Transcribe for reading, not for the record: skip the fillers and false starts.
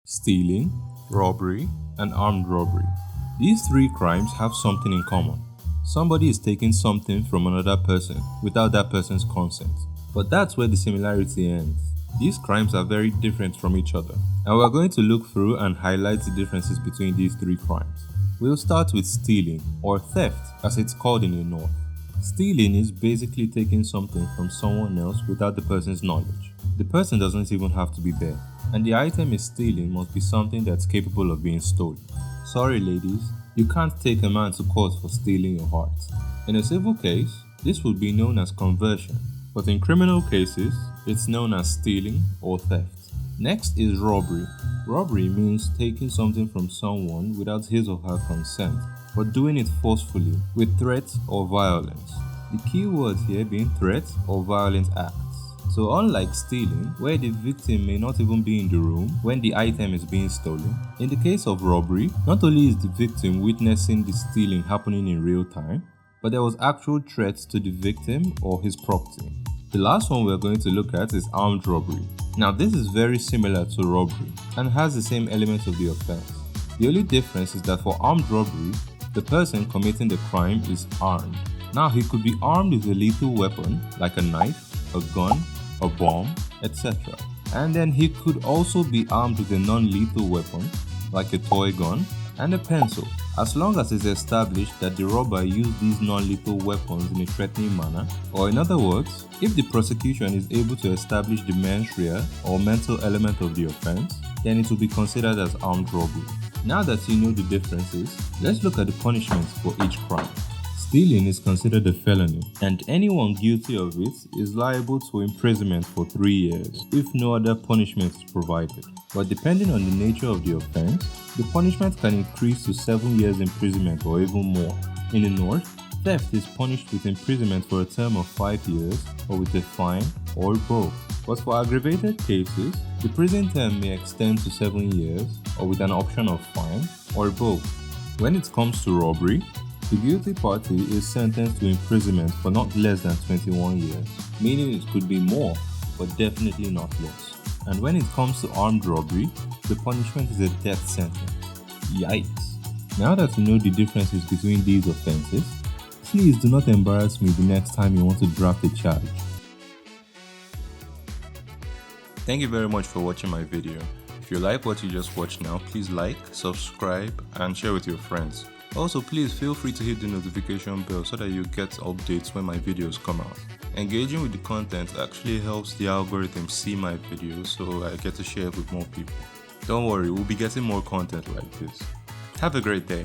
stealing, robbery, and armed robbery. These three crimes have something in common. Somebody is taking something from another person without that person's consent. But that's where the similarity ends. These crimes are very different from each other, and we're going to look through and highlight the differences between these three crimes. We'll start with stealing, or theft as it's called in the North. Stealing is basically taking something from someone else without the person's knowledge. The person doesn't even have to be there, and the item is stealing must be something that's capable of being stolen. Sorry ladies, you can't take a man to court for stealing your heart. In a civil case, this would be known as conversion, but in criminal cases, it's known as stealing or theft. Next is robbery. Robbery means taking something from someone without his or her consent, but doing it forcefully with threats or violence. The key words here being threats or violent acts. So unlike stealing, where the victim may not even be in the room when the item is being stolen, in the case of robbery, not only is the victim witnessing the stealing happening in real time, but there was actual threats to the victim or his property. The last one we're going to look at is armed robbery. Now this is very similar to robbery and has the same elements of the offense. The only difference is that for armed robbery, the person committing the crime is armed. Now he could be armed with a lethal weapon like a knife, a gun, a bomb, etc. And then he could also be armed with a non-lethal weapon like a toy gun and a pencil, as long as it's established that the robber used these non-lethal weapons in a threatening manner, or in other words, if the prosecution is able to establish the mens rea or mental element of the offense, then it will be considered as armed robbery. Now that you know the differences, let's look at the punishments for each crime. Stealing is considered a felony, and anyone guilty of it is liable to imprisonment for 3 years if no other punishment is provided. But depending on the nature of the offense, the punishment can increase to 7 years imprisonment or even more. In the North, theft is punished with imprisonment for a term of 5 years or with a fine or both. But for aggravated cases, the prison term may extend to 7 years or with an option of fine or both. When it comes to robbery, the guilty party is sentenced to imprisonment for not less than 21 years, meaning it could be more, but definitely not less. And when it comes to armed robbery, the punishment is a death sentence. Yikes! Now that you know the differences between these offenses, please do not embarrass me the next time you want to draft a charge. Thank you very much for watching my video. If you like what you just watched now, please like, subscribe, and share with your friends. Also, please feel free to hit the notification bell so that you get updates when my videos come out. Engaging with the content actually helps the algorithm see my videos, so I get to share it with more people. Don't worry, we'll be getting more content like this. Have a great day.